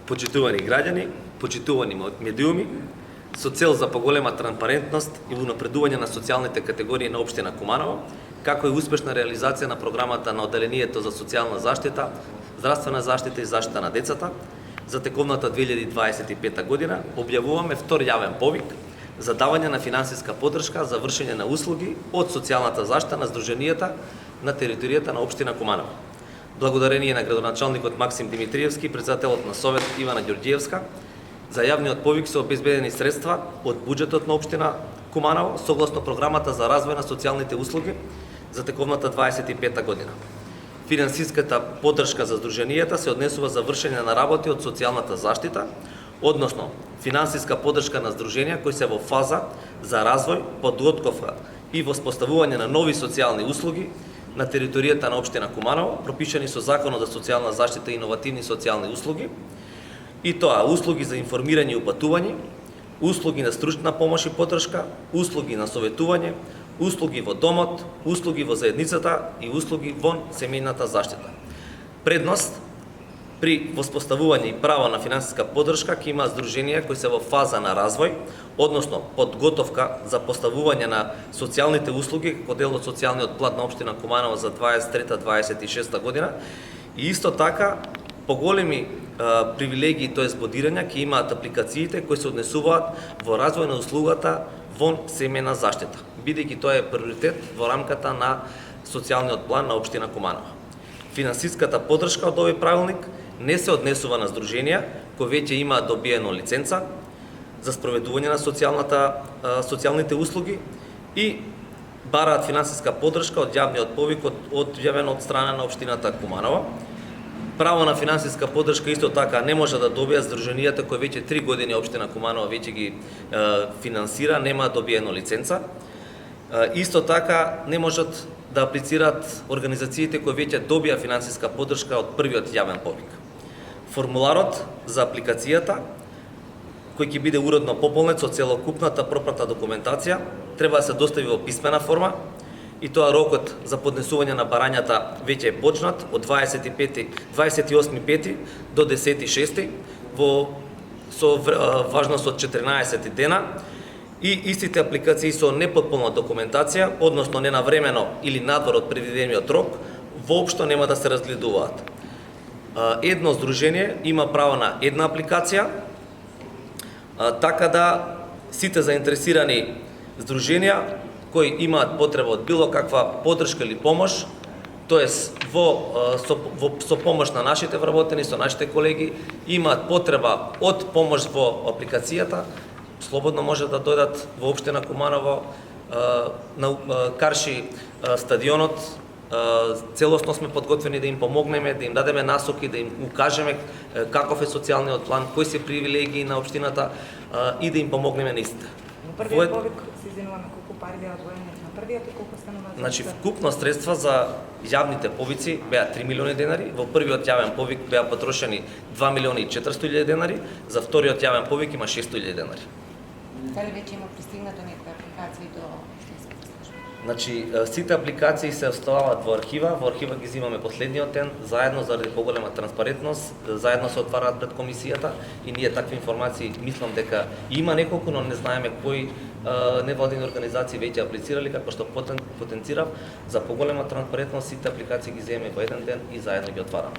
Почитувани граѓани, почитувани медиуми, со цел за поголема транспарентност и унапредување на социјалните категории на општина Куманово, како и успешна реализација на програмата на Одделението за социјална заштита, здравствена заштита и заштита на децата, за тековната 2025 година, објавуваме втор јавен повик за давање на финансиска поддршка за вршење на услуги од социјалната заштита на здруженијата на територијата на општина Куманово. Благодарение на градоначалникот Максим Димитриевски и председателот на Совет Ивана Ѓорѓиевска, за јавниот повик се обезбедени средства од буџетот на општина Куманово согласно програмата за развој на социјалните услуги за тековната 25 година. Финансиската поддршка за здруженијата се однесува за вршење на работи од социјалната заштита, односно финансиска поддршка на здруженија кои се во фаза за развој, подготовка и воспоставување на нови социјални услуги на територијата на општина Куманово, пропишани со Законот за социјална заштита и иновативни социјални услуги, и тоа услуги за информирање и упатување, услуги на стручна помош и поддршка, услуги на советување, услуги во домот, услуги во заедницата и услуги во семејната заштита. Предност при воспоставување и право на финансиска поддршка ќе има здруженија кои се во фаза на развој, односно подготовка за поставување на социјалните услуги како дел од социјалниот план на општина Куманово за 23-26 година, и исто така поголеми привилегии, тоест бодирања, ќе имаат апликациите кои се однесуваат во развој на услугата во семејна заштита, бидејќи тоа е приоритет во рамката на социјалниот план на општина Куманово. Финансиската поддршка од овој правилник не се однесува на здруженија кои веќе имаат добиено лиценца за спроведување на социјалните услуги и бараат финансиска поддршка од јавниот повик објавен од страна на општината Куманово. Право на финансиска поддршка исто така не може да добијат здруженијата кои веќе 3 години општина Куманово веќе ги финансира, нема добиено лиценца. Исто така не можат да аплицираат организациите кои веќе добија финансиска поддршка од првиот јавен повик. Формуларот за апликацијата, кој ќе биде уредно пополнет со целокупната пропратна документација, треба да се достави во писмена форма, и тоа рокот за поднесување на барањата веќе е почнат од 28.5 до 10.6 со важност од 14 дена, и истите апликации со непотполна документација, односно ненавремено или надвор од предвидениот рок, воопшто нема да се разгледуваат. Едно здружение има право на една апликација, така да сите заинтересирани здруженија кои имаат потреба од било каква поддршка или помош, тоест со помош на нашите вработени, со нашите колеги, имаат потреба од помош во апликацијата, слободно може да дојдат во општина Куманово, на Карши стадионот. Целосно сме подготвени да им помогнеме, да им дадеме насоки, да им укажеме каков е социјалниот план, кои се привилегии на општината и да им помогнеме на истите. Во првиот повик се извинуваме колку пари беа одвоени на првиот и колку станува за... Значи, вкупно средства за јавните повици беа 3 милиони денари, во првиот јавен повик беа потрошени 2 милиони и 400.000 денари, за вториот јавен повик има 600.000 денари. Дали веќе има пристигнато некои апликации до општинската служба? Значи, сите апликации се оставаат во архива ги земаме последниот ден, заедно заради поголема транспарентност, заедно се отвараат пред комисијата и ние такви информации мислам дека има неколку, но не знаеме кои невладини организации веќе аплицирали, како што потенцирав, за поголема транспарентност сите апликации ги земеме во еден ден и заедно ги отвараме.